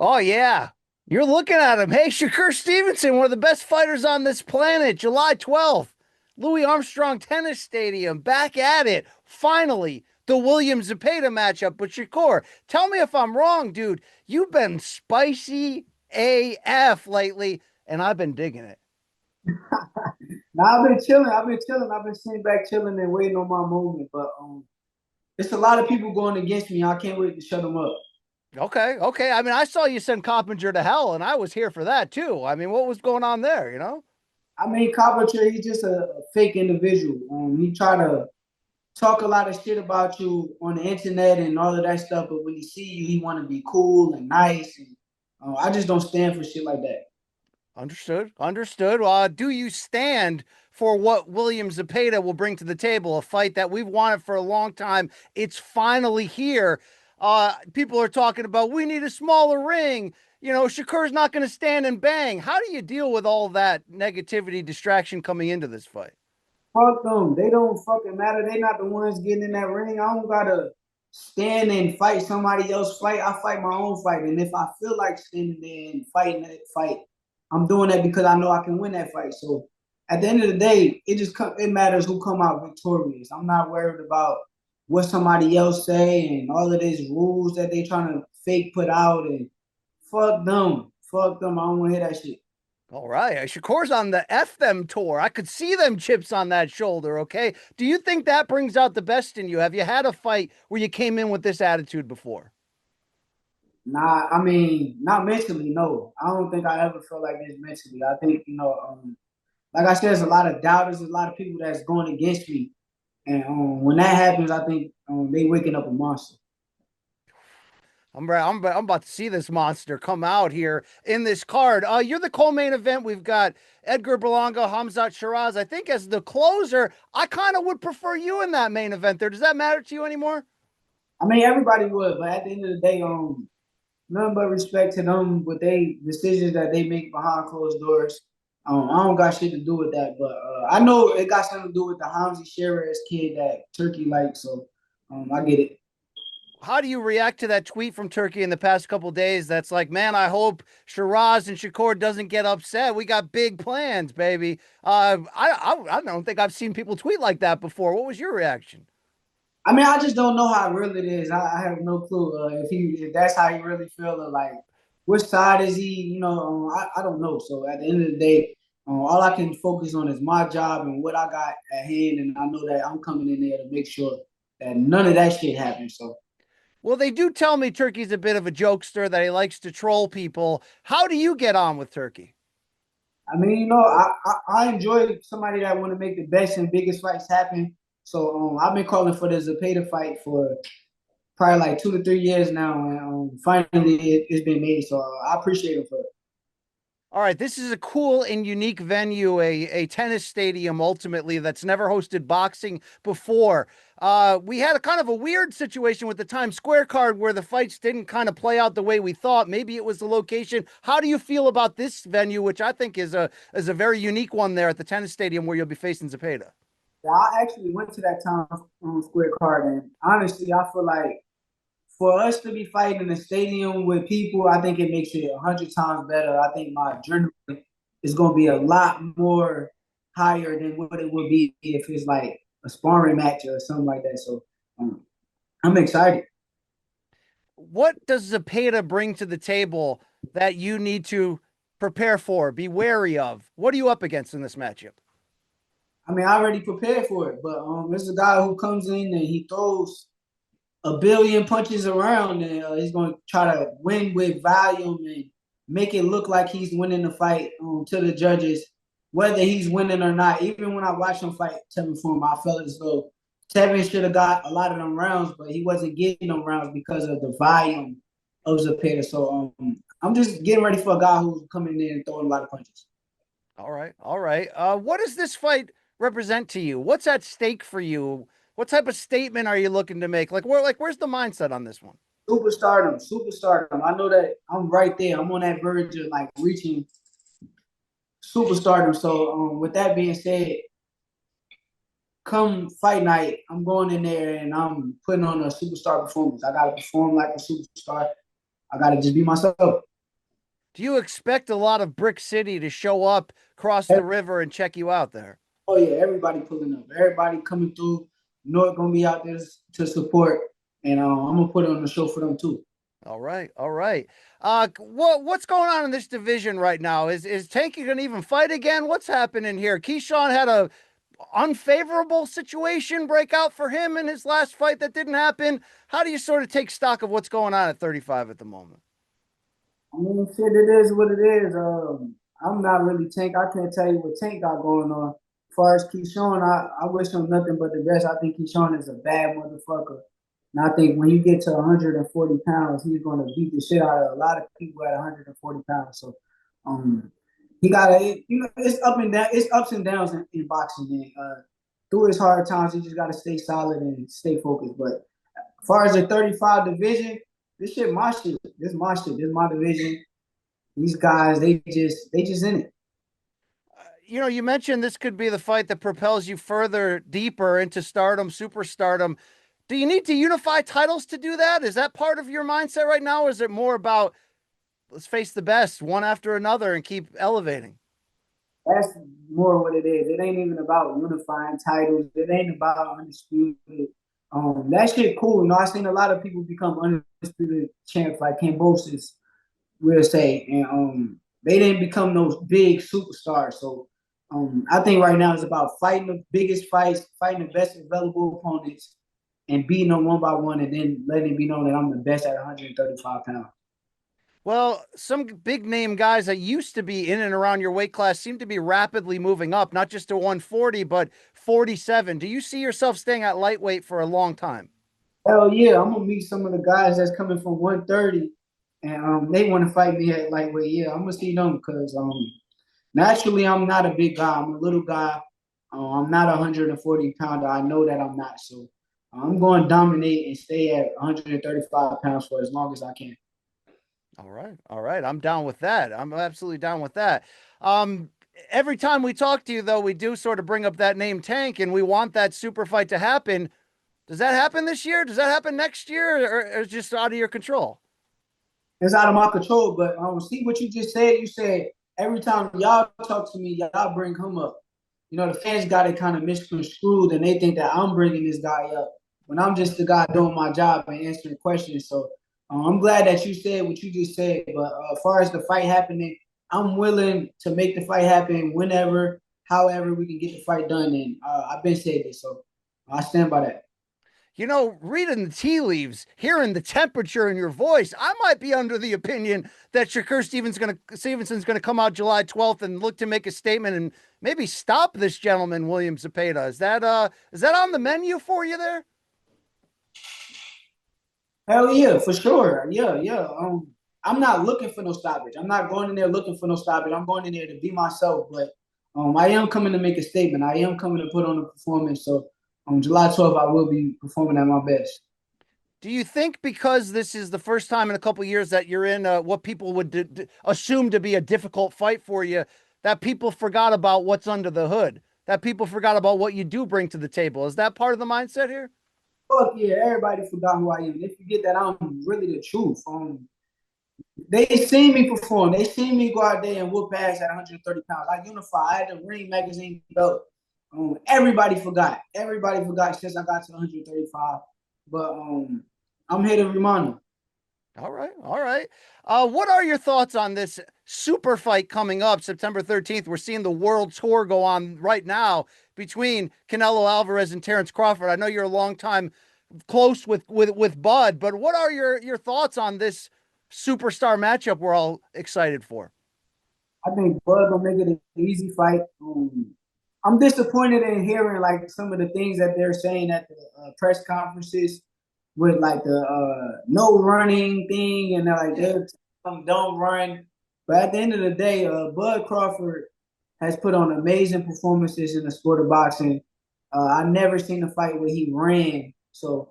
Oh, yeah. You're looking at him. Hey, Shakur Stevenson, one of the best fighters on this planet, July 12th. Louis Armstrong Tennis Stadium, back at it. Finally, the William Zepeda matchup. But Shakur, tell me if I'm wrong, dude. You've been spicy AF lately, and I've been digging it. Now I've been chilling. I've been chilling. I've been sitting back chilling and waiting on my moment. But it's a lot of people going against me. I can't wait to shut them up. Okay, okay. I mean, I saw you send Coppinger to hell, and I was here for that too. I mean, what was going on there, you know? I mean, Coppinger, he's just a fake individual. He try to talk a lot of shit about you on the internet and all of that stuff, but when he see you, he want to be cool and nice. And I just don't stand for shit like that. Understood. Understood. Do you stand for what William Zepeda will bring to the table? A fight that we've wanted for a long time. It's finally here. People are talking about we need a smaller ring. You know, Shakur's not going to stand and bang. How do you deal with all that negativity, distraction coming into this fight? Fuck them. They don't fucking matter. They not the ones getting in that ring. I don't gotta stand and fight somebody else's fight. I fight my own fight. And if I feel like standing there and fighting that fight, I'm doing that because I know I can win that fight. So at the end of the day, it matters who come out victorious. I'm not worried about what somebody else say and all of these rules that they trying to fake put out and fuck them. Fuck them. I don't want to hear that shit. All right. Shakur's on the F them tour. I could see them chips on that shoulder. Okay. Do you think that brings out the best in you? Have you had a fight where you came in with this attitude before? Nah, I mean, not mentally, no. I don't think I ever felt like this mentally. I think, like I said, there's a lot of doubters, there's a lot of people that's going against me. And when that happens, I think they waking up a monster. I'm about to see this monster come out here in this card. You're the co-main event. We've got Edgar Berlanga, Hamzat Shiraz. I think as the closer, I kind of would prefer you in that main event there. Does that matter to you anymore? I mean, everybody would, but at the end of the day, nothing but respect to them with they decisions that they make behind closed doors. I don't got shit to do with that, but I know it got something to do with the Hamzi Shiraz kid that Turkey likes, so I get it. How do you react to that tweet from Turkey in the past couple days? That's like, man, I hope Shiraz and Shakur doesn't get upset. We got big plans, baby. I don't think I've seen people tweet like that before. What was your reaction? I mean, I just don't know how real it is. I have no clue if that's how he really feel or like which side is he. I don't know. So at the end of the day, all I can focus on is my job and what I got at hand, and I know that I'm coming in there to make sure that none of that shit happens. So Well, they do tell me Turkey's a bit of a jokester, that he likes to troll people. How do you get on with Turkey? I mean, I enjoy somebody that want to make the best and biggest fights happen. So I've been calling for the Zepeda fight for probably like 2 to 3 years now, and finally it's been made. So I appreciate him for it. All right, this is a cool and unique venue, a tennis stadium ultimately that's never hosted boxing before. We had a kind of a weird situation with the Times Square card where the fights didn't kind of play out the way we thought. Maybe it was the location. How do you feel about this venue, which I think is a very unique one there at the tennis stadium where you'll be facing Zepeda? Yeah, I actually went to that town square card, and honestly, I feel like for us to be fighting in a stadium with people, I think it makes it 100 times better. I think my adrenaline is going to be a lot more higher than what it would be if it's like a sparring match or something like that. So I'm excited. What does Zepeda bring to the table that you need to prepare for, be wary of? What are you up against in this matchup? I mean, I already prepared for it, but this is a guy who comes in and he throws a billion punches around, and he's going to try to win with volume and make it look like he's winning the fight to the judges, whether he's winning or not. Even when I watched him fight Tevin Form, I felt as though Tevin should have got a lot of them rounds, but he wasn't getting them rounds because of the volume of Zepeda. So I'm just getting ready for a guy who's coming in and throwing a lot of punches. All right. All right. What does this fight represent to you? What's at stake for you? What type of statement are you looking to make? Where's the mindset on this one? Superstardom, superstardom. I know that I'm right there. I'm on that verge of like reaching superstardom. So with that being said, come fight night, I'm going in there and I'm putting on a superstar performance. I gotta perform like a superstar. I gotta just be myself. Do you expect a lot of Brick City to show up, cross the river, and check you out there? Oh yeah, everybody pulling up, everybody coming through. North gonna be out there to support, and I'm gonna put on the show for them too. All right, all right. What's going on in this division right now? Is Tanky gonna even fight again? What's happening here? Keyshawn had a unfavorable situation break out for him in his last fight that didn't happen. How do you sort of take stock of what's going on at 35 at the moment? I mean, shit, it is what it is. I'm not really Tank. I can't tell you what Tank got going on. As far as Keyshawn, I wish him nothing but the best. I think Keyshawn is a bad motherfucker. And I think when you get to 140 pounds, he's going to beat the shit out of a lot of people at 140 pounds. So, um, he got a, it's up and down, it's ups and downs in boxing. And, through his hard times, he just got to stay solid and stay focused. But as far as the 35 division, this shit my shit. This my shit. This my division. These guys, they just in it. You mentioned this could be the fight that propels you further deeper into stardom, superstardom. Do you need to unify titles to do that? Is that part of your mindset right now? Or is it more about let's face the best one after another and keep elevating? That's more what it is. It ain't even about unifying titles. It ain't about undisputed. That shit cool. I've seen a lot of people become undisputed champs like Cambosis, we'll say, and they didn't become those big superstars. So I think right now it's about fighting the biggest fights, fighting the best available opponents, and beating them one by one, and then letting it be known that I'm the best at 135 pounds. Well, some big name guys that used to be in and around your weight class seem to be rapidly moving up, not just to 140, but 47. Do you see yourself staying at lightweight for a long time? Hell yeah, I'm gonna meet some of the guys that's coming from 130, and they want to fight me at lightweight. Yeah, I'm gonna see them because naturally I'm not a big guy. I'm a little guy. I'm not a 140 pounder. I know that I'm not. So I'm going to dominate and stay at 135 pounds for as long as I can. All right. All right. I'm down with that. I'm absolutely down with that. Um, every time we talk to you, though, we do sort of bring up that name Tank, and we want that super fight to happen. Does that happen this year? Does that happen next year, or is it just out of your control? It's out of my control, but see what you just said. You said every time y'all talk to me, y'all bring him up. The fans got it kind of misconstrued, and they think that I'm bringing this guy up when I'm just the guy doing my job and answering questions. So I'm glad that you said what you just said. But as far as the fight happening, I'm willing to make the fight happen whenever, however we can get the fight done. And I've been saying this, so I stand by that. Reading the tea leaves, hearing the temperature in your voice, I might be under the opinion that Shakur Stevenson's going to come out July 12th and look to make a statement and maybe stop this gentleman, William Zepeda. Is that on the menu for you there? Hell yeah, for sure. Yeah, yeah. I'm not looking for no stoppage. I'm not going in there looking for no stoppage. I'm going in there to be myself. But I am coming to make a statement. I am coming to put on a performance. So on July 12th, I will be performing at my best. Do you think because this is the first time in a couple of years that you're in what people would assume to be a difficult fight for you, that people forgot about what's under the hood, that people forgot about what you do bring to the table? Is that part of the mindset here? Fuck yeah, everybody forgot who I am. They forget that I'm really the truth. They seen me perform. They seen me go out there and whoop ass at 130 pounds. I unify. I had the Ring magazine belt. Everybody forgot. Everybody forgot since I got to 135. But I'm here to remind them. All right. All right. What are your thoughts on this super fight coming up September 13th? We're seeing the world tour go on right now between Canelo Alvarez and Terrence Crawford. I know you're a long time close with Bud, but what are your thoughts on this superstar matchup we're all excited for? I think Bud gonna make it an easy fight. I'm disappointed in hearing like some of the things that they're saying at the press conferences with like the no running thing, and they're like they're don't run. But at the end of the day, Bud Crawford has put on amazing performances in the sport of boxing. I've never seen a fight where he ran. So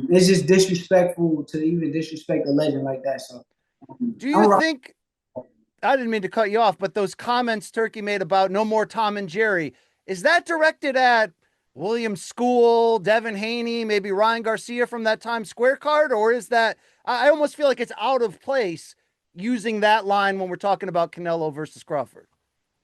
it's just disrespectful to even disrespect a legend like that. So do you think, I didn't mean to cut you off, but those comments Turki made about no more Tom and Jerry, is that directed at William School, Devin Haney, maybe Ryan Garcia from that Times Square card? Or is that, I almost feel like it's out of place using that line when we're talking about Canelo versus Crawford?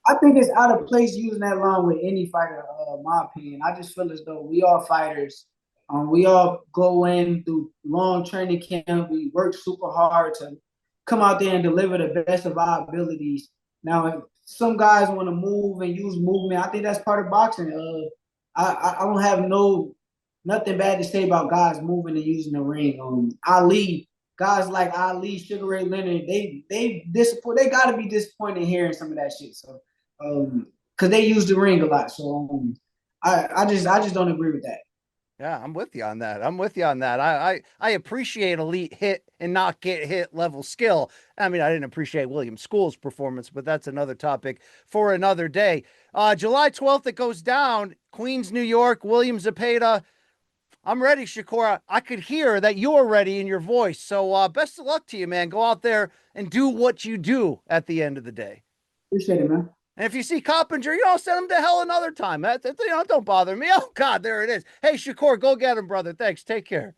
I think it's out of place using that line with any fighter. My opinion. I just feel as though we all fighters. We all go in through long training camp. We work super hard to come out there and deliver the best of our abilities. Now, if some guys want to move and use movement, I think that's part of boxing. I don't have nothing bad to say about guys moving and using the ring. Ali, guys like Ali, Sugar Ray Leonard, they disappoint. They got to be disappointed hearing some of that shit. So because they use the ring a lot. So I just don't agree with that. Yeah, I'm with you on that. I'm with you on that. I appreciate elite hit and not get hit level skill. I mean, I didn't appreciate William School's performance, but that's another topic for another day. July 12th, it goes down. Queens, New York, William Zepeda. I'm ready, Shakur. I could hear that you're ready in your voice. So best of luck to you, man. Go out there and do what you do at the end of the day. Appreciate it, man. And if you see Coppinger, send him to hell another time. Don't bother me. Oh, God, there it is. Hey, Shakur, go get him, brother. Thanks. Take care.